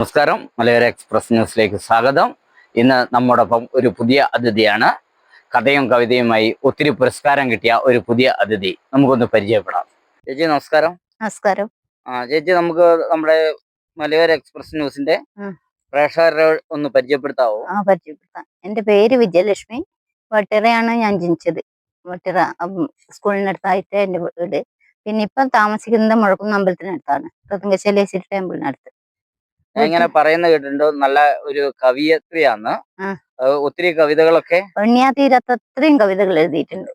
നമസ്കാരം, മലയോര എക്സ്പ്രസ് ന്യൂസിലേക്ക് സ്വാഗതം. ഇന്ന് നമ്മോടൊപ്പം ഒരു പുതിയ അതിഥിയാണ്. കഥയും കവിതയുമായി ഒത്തിരി പുരസ്കാരം കിട്ടിയ ഒരു പുതിയ അതിഥി. നമുക്കൊന്ന് പരിചയപ്പെടാം. ചേച്ചി നമസ്കാരം. നമസ്കാരം. ചേച്ചി, നമുക്ക് നമ്മുടെ മലയോര എക്സ്പ്രസ് ന്യൂസിന്റെ പ്രേക്ഷകരെ ഒന്ന് പരിചയപ്പെടുത്താവോ? പരിചയപ്പെടുത്താം. എന്റെ പേര് വിജയലക്ഷ്മി. വട്ടിറയാണ് ഞാൻ ജനിച്ചത്. വട്ടിറ സ്കൂളിനടുത്തായിട്ട് എന്റെ വീട്. പിന്നെ ഇപ്പം താമസിക്കുന്നത് മുഴക്കുന്ന് അമ്പലത്തിനടുത്താണ്, തൃങ്കശ്ശേരി ടെമ്പിളിനടുത്ത്. ഇങ്ങനെ പറയുന്ന കേട്ടിട്ടുണ്ട്, നല്ല ഒരു കവിയത്രിയാണ്. ഒത്തിരി കവിതകളൊക്കെ തീരത്തത്രയും കവിതകൾ എഴുതിയിട്ടുണ്ട്.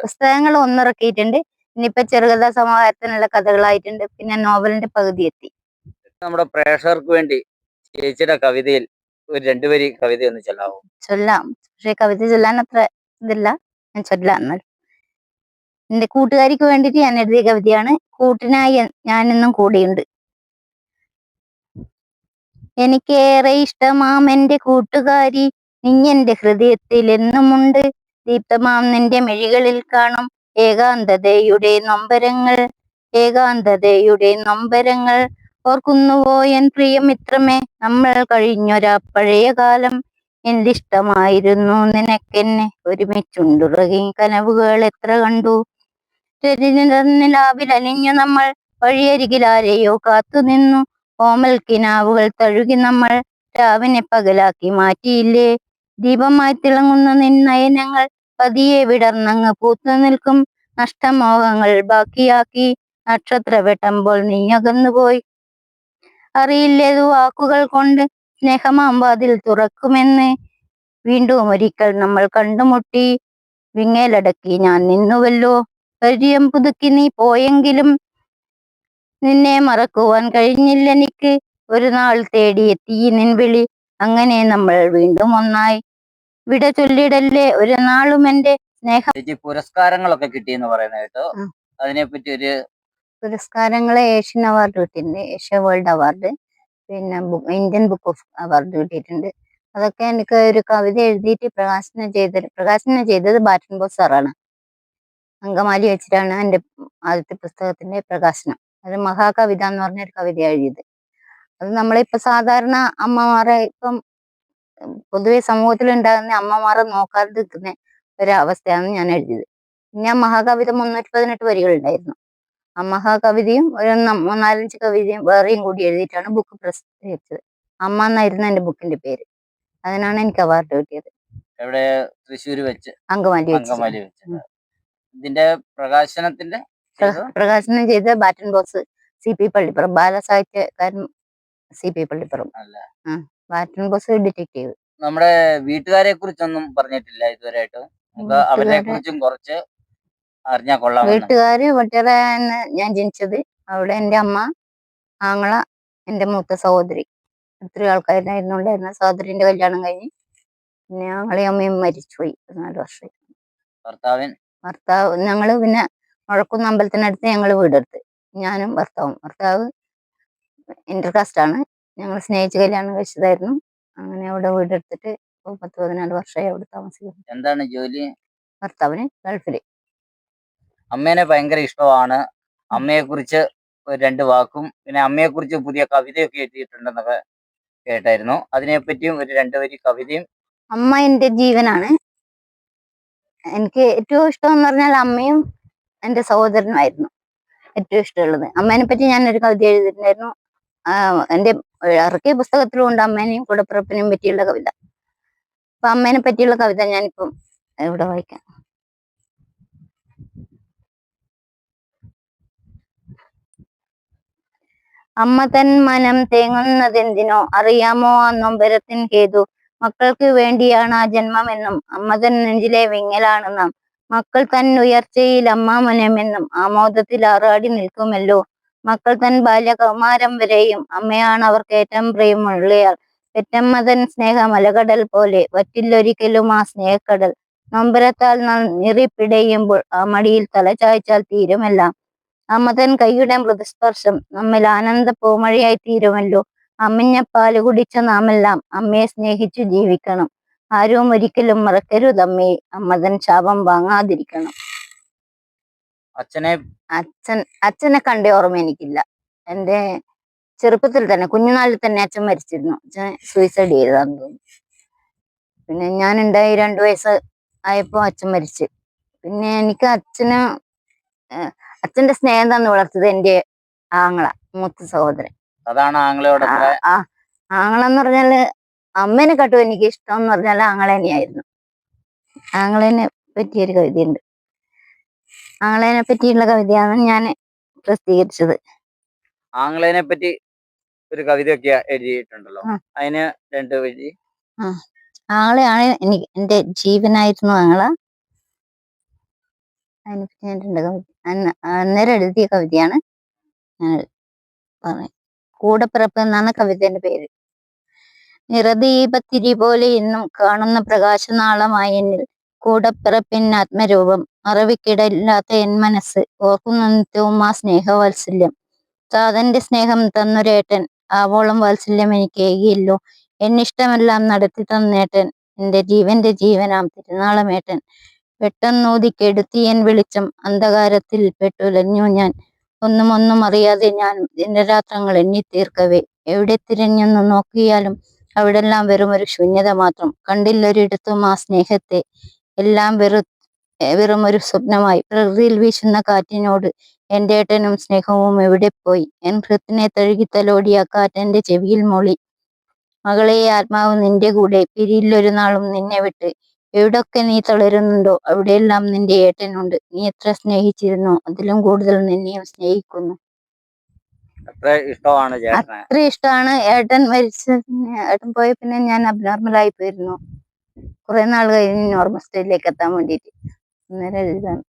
പുസ്തകങ്ങൾ ഒന്നിറക്കിയിട്ടുണ്ട്. ഇനിയിപ്പൊ ചെറുകഥാ സമാഹാരത്തിനുള്ള കഥകളായിട്ടുണ്ട്. പിന്നെ നോവലിന്റെ പകുതി എത്തി. നമ്മുടെ പ്രേക്ഷകർക്ക് വേണ്ടി ചേച്ചിയുടെ കവിതയിൽ ഒരു രണ്ടുപേരി കവിത ഒന്ന് ചൊല്ലാവോ? ചൊല്ലാം, പക്ഷെ കവിത ചൊല്ലാൻ അത്ര ഇതില്ല. ഞാൻ ചൊല്ലാം. എന്നാൽ എന്റെ കൂട്ടുകാരിക്ക് വേണ്ടിയിട്ട് ഞാൻ എഴുതിയ കവിതയാണ്. കൂട്ടിനായി ഞാനെന്നും കൂടെയുണ്ട്. എനിക്കേറെ ഇഷ്ടമാം എന്റെ കൂട്ടുകാരി, നിഞ്ഞെന്റെ ഹൃദയത്തിൽ എന്നുമുണ്ട്. ദീപ്തമാം നിന്റെ മിഴികളിൽ കാണും ഏകാന്തതയുടെ നൊമ്പരങ്ങൾ, ഏകാന്തതയുടെ നൊമ്പരങ്ങൾ. ഓർക്കുന്നുവോ എൻ പ്രിയമിത്രമേ, നമ്മൾ കഴിഞ്ഞൊരാ പഴയ കാലം. എന്തിഷ്ടമായിരുന്നു നിനക്കെന്നെ, ഒരുമിച്ചുണ്ടുറങ്ങി കനവുകൾ എത്ര കണ്ടു. നിലാവിൽ അലിഞ്ഞു നമ്മൾ, വഴിയരികിലാരെയോ കാത്തുനിന്നു. ഓമൽ കിനാവുകൾ തഴുകി നമ്മൾ, രാവിനെ പകലാക്കി മാറ്റിയില്ലേ. ദീപമായി തിളങ്ങുന്ന നിന്നയനങ്ങൾ പതിയെ വിടർന്നങ്ങ് പൂത്തു നിൽക്കും. നഷ്ടമോഹങ്ങൾ ബാക്കിയാക്കി നക്ഷത്ര വെട്ടുമ്പോൾ നീ അകന്നുപോയി. അറിയില്ലേതു വാക്കുകൾ കൊണ്ട് സ്നേഹമാം വാതിൽ തുറക്കുമെന്ന്. വീണ്ടും ഒരിക്കൽ നമ്മൾ കണ്ടുമുട്ടി, വിങ്ങലടക്കി ഞാൻ നിന്നുവല്ലോ. പരിചയം പുതുക്കി നീ പോയെങ്കിലും നിന്നെ മറക്കുവാൻ കഴിഞ്ഞില്ലെനിക്ക്. ഒരു നാൾ തേടിയെത്തി നിൻ വിളി, അങ്ങനെ നമ്മൾ വീണ്ടും ഒന്നായി. വിട ചൊല്ലിടല്ലേ ഒരു നാളും എന്റെ സ്നേഹം. പുരസ്കാരങ്ങളൊക്കെ കിട്ടിയെന്ന് പറയുന്നത് കേട്ടോ, അതിനെപ്പറ്റി ഒരു പുരസ്കാരങ്ങള് ഏഷ്യൻ അവാർഡ് കിട്ടിയിട്ടുണ്ട്, ഏഷ്യ വേൾഡ് അവാർഡ്, പിന്നെ ഇന്ത്യൻ ബുക്ക് ഓഫ് അവാർഡ് കിട്ടിയിട്ടുണ്ട്. അതൊക്കെ എനിക്ക് ഒരു കവിത എഴുതിയിട്ട് പ്രകാശനം ചെയ്തത് ബാറ്റൻ ബോസ് സാറാണ്. അങ്കമാലി വെച്ചിട്ടാണ് എൻ്റെ ആദ്യത്തെ പുസ്തകത്തിന്റെ പ്രകാശനം. അത് മഹാകവിത എന്ന് പറഞ്ഞൊരു കവിത എഴുതിയത്. അത് നമ്മളിപ്പോ സാധാരണ അമ്മമാരെ ഇപ്പം പൊതുവെ സമൂഹത്തിൽ ഉണ്ടാകുന്ന അമ്മമാരെ നോക്കാതെ നിൽക്കുന്ന ഒരവസ്ഥയാണ് ഞാൻ എഴുതിയത്. പിന്നെ ആ മഹാകവിത 318 വരികളുണ്ടായിരുന്നു. ആ മഹാകവിതയും ഒരു 4-5 കവിതയും വേറെയും കൂടി എഴുതിയിട്ടാണ് ബുക്ക് പ്രസിദ്ധീകരിച്ചത്. അമ്മ എന്നായിരുന്നു എൻ്റെ ബുക്കിന്റെ പേര്. അതിനാണ് എനിക്ക് അവാർഡ് കിട്ടിയത്. എവിടെ? തൃശ്ശൂർ വെച്ച്, അങ്കമാലി വെച്ച്. ഇതിന്റെ പ്രകാശനം ചെയ്ത ബാറ്റൻ ബോസ് CP പള്ളിപ്പുറം, ബാലസാഹിത്യകാരൻ CP പള്ളിപ്പുറം. ബാറ്റൻ ബോസ് ഡിറ്റക്റ്റീവ്. നമ്മുടെ വീട്ടുകാരെ കുറിച്ചൊന്നും പറഞ്ഞിട്ടില്ല ഇതുവരെയായിട്ട്. അവരെ കുറിച്ചും കുറച്ച് അറിഞ്ഞാൽ കൊള്ളാം. വീട്ടുകാര് വട്ടിറ ഞാൻ ജനിച്ചത്. അവിടെ എൻ്റെ അമ്മ, ആങ്ങള, എൻ്റെ മൂത്ത സഹോദരി, ഒത്തിരി ആൾക്കാരായിരുന്നുണ്ടായിരുന്ന. സഹോദരിന്റെ കല്യാണം കഴിഞ്ഞ് പിന്നെ ഞങ്ങളെ അമ്മയും മരിച്ചുപോയി 4 വർഷം. ഭർത്താവ് ഞങ്ങള് പിന്നെ മുഴക്കുന്ന് അമ്പലത്തിനടുത്ത് ഞങ്ങൾ വീടെടുത്ത്, ഞാനും ഭർത്താവ് ഇന്റർകാസ്റ്റ് ആണ്. ഞങ്ങൾ സ്നേഹിച്ച് കല്യാണം കഴിച്ചതായിരുന്നു. അങ്ങനെ അവിടെ വീടെടുത്തിട്ട് 10-14 വർഷമായി അവിടെ താമസിക്കുന്നു. എന്താണ് ജോലി? ഭർത്താവിന് ഗൾഫില്. അമ്മേനെ ഭയങ്കര ഇഷ്ടമാണ്. അമ്മയെ കുറിച്ച് 2 വാക്കും, പിന്നെ അമ്മയെ കുറിച്ച് പുതിയ കവിതയൊക്കെ എഴുതിയിട്ടുണ്ടെന്നൊക്കെ കേട്ടായിരുന്നു. അതിനെപ്പറ്റിയും ഒരു 2 വരി കവിതയും. അമ്മ എൻ്റെ ജീവനാണ്. എനിക്ക് ഏറ്റവും ഇഷ്ടം എന്ന് പറഞ്ഞാൽ അമ്മയും എൻ്റെ സഹോദരനുമായിരുന്നു ഏറ്റവും ഇഷ്ടമുള്ളത്. അമ്മേനെ പറ്റി ഞാൻ ഒരു കവിത എഴുതിയിട്ടുണ്ടായിരുന്നു. എൻ്റെ ഇറക്കിയ പുസ്തകത്തിലും ഉണ്ട് അമ്മേനെയും കൂടപ്പിറപ്പിനെയും പറ്റിയുള്ള കവിത. അപ്പൊ അമ്മേനെ പറ്റിയുള്ള കവിത ഞാനിപ്പം ഇവിടെ വായിക്കാം. അമ്മ തൻ മനം തേങ്ങുന്നതെന്തിനോ അറിയാമോ ആ നൊമ്പരത്തിൻ ഹേതു. മക്കൾക്ക് വേണ്ടിയാണ് ആ ജന്മമെന്നും അമ്മ തൻ നെഞ്ചിലെ വിങ്ങലാണ് നാം. മക്കൾ തൻ ഉയർച്ചയിൽ അമ്മ മനമെന്നും ആമോദത്തിൽ ആറാടി നിൽക്കുമല്ലോ. മക്കൾ തൻ ബാല്യകൗമാരം വരെയും അമ്മയാണ് അവർക്ക് ഏറ്റവും പ്രിയമുള്ളയാൾ. പെറ്റമ്മ തൻ സ്നേഹ മലകടൽ പോലെ വറ്റില്ലൊരിക്കലും ആ സ്നേഹക്കടൽ. നൊമ്പരത്താൽ നാം നിറിപ്പിടയുമ്പോൾ ആ മടിയിൽ തല ചായ്ച്ചാൽ തീരുമെല്ലാം. അമ്മ തൻ കൈയുടെ മൃദുസ്പർശം നമ്മിൽ ആനന്ദ പൂമഴയായി തീരുമല്ലോ. അമ്മിഞ്ഞ പാല് കുടിച്ച നാമെല്ലാം അമ്മയെ സ്നേഹിച്ചു ജീവിക്കണം. ആരും ഒരിക്കലും മറക്കരുതമ്മയെ, അമ്മ തൻ ശാപം വാങ്ങാതിരിക്കണം. അച്ഛനെ കണ്ട ഓർമ്മ എനിക്കില്ല. എൻ്റെ ചെറുപ്പത്തിൽ തന്നെ കുഞ്ഞുനാളിൽ തന്നെ അച്ഛൻ മരിച്ചിരുന്നു. അച്ഛൻ സൂയിസൈഡ് ചെയ്തതാന്ന് തോന്നുന്നു. പിന്നെ ഞാൻ ഉണ്ടായി 2 വയസ്സ് ആയപ്പോ അച്ഛൻ മരിച്ചു. പിന്നെ എനിക്ക് അച്ഛന്റെ സ്നേഹം തന്നു വളർത്തത് എന്റെ ആങ്ങള, മൂത്ത സഹോദരൻ. അതാണ് ആങ്ങളയോട് അത്ര ആങ്ങളെന്ന് പറഞ്ഞാല് അമ്മേനെ കാട്ടും എനിക്ക് ഇഷ്ടം എന്ന് പറഞ്ഞാൽ ആങ്ങളേനെയായിരുന്നു. ആങ്ങളേനെ പറ്റിയൊരു കവിതയുണ്ട്. ആങ്ങളേനെ പറ്റിയുള്ള കവിതയാണ് ഞാൻ പ്രസിദ്ധീകരിച്ചത്. ആങ്ങളേനെ പറ്റി ഒരു കവിതയൊക്കെ എഴുതിയിട്ടുണ്ടല്ലോ, ആ. അതിന് 2 വഴി. ആങ്ങളെയാണ് എനിക്ക് എന്റെ ജീവനായിരുന്നു ആങ്ങള. അതിനെപ്പറ്റി ഞാൻ 2 കവിത അന്നേരം എഴുതിയ കവിതയാണ് ഞാൻ പറഞ്ഞത്. കൂടപ്പിറപ്പ് എന്നാണ് കവിതയുടെ പേര്. നിറദീപത്തിരി പോലെ ഇന്നും കാണുന്ന പ്രകാശനാളമായി എന്നിൽ കൂടപ്പിറപ്പിൻ ആത്മരൂപം, മറവിക്കിടയില്ലാത്ത എൻ മനസ്സ് ഓർക്കുന്ന നിത്യവും ആ സ്നേഹവാത്സല്യം. താതന്റെ സ്നേഹം തന്നൊരേട്ടൻ, ആവോളം വാത്സല്യം എനിക്ക് ഏകിയല്ലോ. എന്നിഷ്ടമെല്ലാം നടത്തി തന്നേട്ടൻ, എന്റെ ജീവന്റെ ജീവനാം തിരുനാളമേട്ടൻ. പെട്ടെന്നൂതിക്കെടുത്തിയൻ വെളിച്ചം, അന്ധകാരത്തിൽ പെട്ടുലഞ്ഞു ഞാൻ. ഒന്നും അറിയാതെ ഞാൻ ദിനരാത്രങ്ങൾ എണ്ണിത്തീർക്കവേ. എവിടെ തിരഞ്ഞെന്ന് നോക്കിയാലും അവിടെല്ലാം വെറും ഒരു ശൂന്യത മാത്രം. കണ്ടില്ലൊരിടത്തും ആ സ്നേഹത്തെ, എല്ലാം വെറും ഒരു സ്വപ്നമായി. പ്രകൃതിയിൽ വീശുന്ന കാറ്റിനോട് എന്റെ ഏട്ടനും സ്നേഹവും എവിടെ പോയി? എൻ ഹൃത്തിനെ തഴുകിത്തലോടിയ കാറ്റെന്റെ ചെവിയിൽ മൊളി. മകളെ, ആത്മാവ് നിന്റെ കൂടെ പിരിയില്ലൊരു നാളും നിന്നെ വിട്ട്. എവിടൊക്കെ നീ തളരുന്നുണ്ടോ അവിടെയെല്ലാം നിന്റെ ഏട്ടനുണ്ട്. നീ എത്ര സ്നേഹിച്ചിരുന്നോ അതിലും കൂടുതൽ നിന്നെയും സ്നേഹിക്കുന്നു. അത്ര ഇഷ്ടമാണ് ചേട്ടന്. അത്ര ഇഷ്ടമാണ്. ഏട്ടൻ ഏട്ടൻ പോയ പിന്നെ ഞാൻ അബ്നോർമലായി പോയിരുന്നു. കുറെ നാൾ കഴിഞ്ഞ് നോർമൽ സ്റ്റേജിലേക്ക് എത്താൻ വേണ്ടിയിട്ട് അന്നേരം എഴുതാണ്.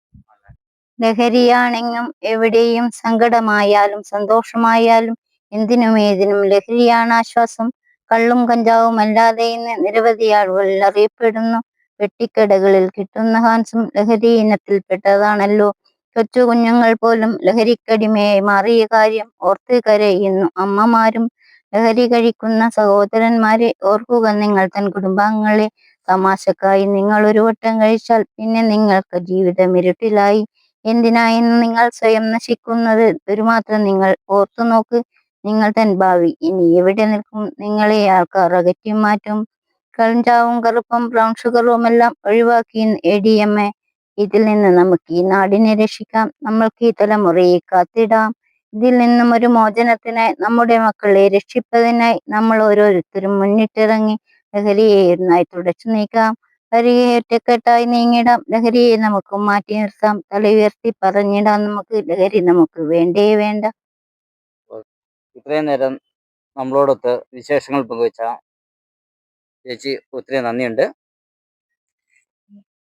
ലഹരിയാണെങ്കിലും എവിടെയും സങ്കടമായാലും സന്തോഷമായാലും എന്തിനും ഏതിനും ലഹരിയാണ് ആശ്വാസം. കള്ളും കഞ്ചാവും അല്ലാതെ ഇന്ന് നിരവധി ആളുകൾ അറിയപ്പെടുന്നു. വെട്ടിക്കടകളിൽ കിട്ടുന്ന ഹാൻസും ലഹരി ഇനത്തിൽപ്പെട്ടതാണല്ലോ. കൊച്ചു കുഞ്ഞുങ്ങൾ പോലും ലഹരിക്കടിമയായി മാറിയ കാര്യം ഓർത്ത് കരയുന്നു അമ്മമാരും. ലഹരി കഴിക്കുന്ന സഹോദരന്മാരെ ഓർക്കുക നിങ്ങൾ തൻ കുടുംബാംഗങ്ങളെ. തമാശക്കായി നിങ്ങൾ ഒരു വട്ടം കഴിച്ചാൽ പിന്നെ നിങ്ങൾക്ക് ജീവിതം ഇരുട്ടിലായി. എന്തിനായെന്ന് നിങ്ങൾ സ്വയം നശിക്കുന്നത്? ഒരുമാത്രം നിങ്ങൾ ഓർത്തു നോക്ക്. നിങ്ങൾ തൻ ഭാവി ഇനി എവിടെ നിൽക്കും? നിങ്ങളെ ആൾക്കാർ അകറ്റി മാറ്റും. കഞ്ചാവും കറുപ്പും ബ്രൗൺ ഷുഗറും എല്ലാം ഒഴിവാക്കി ADMA. ഇതിൽ നിന്ന് നമുക്ക് ഈ നാടിനെ രക്ഷിക്കാം. നമ്മൾക്ക് ഈ തലമുറയെ കാത്തിടാം. ഇതിൽ നിന്നും ഒരു മോചനത്തിനായി, നമ്മുടെ മക്കളെ രക്ഷിപ്പതിനായി നമ്മൾ ഓരോരുത്തരും മുന്നിട്ടിറങ്ങി ലഹരിയെ ഒന്നായി തുടച്ചു നീക്കാം. ലഹരിയെ ഒറ്റക്കെട്ടായി നീങ്ങിടാം. ലഹരിയെ നമുക്ക് മാറ്റി നിർത്താം. തല ഉയർത്തി പറഞ്ഞിടാം നമുക്ക്, ലഹരി നമുക്ക് വേണ്ടേ വേണ്ട. ഇത്രയും നേരം നമ്മളോടൊത്ത് വിശേഷങ്ങൾ പങ്കുവെച്ച ചേച്ചി ഒത്തിരി നന്ദിയുണ്ട്.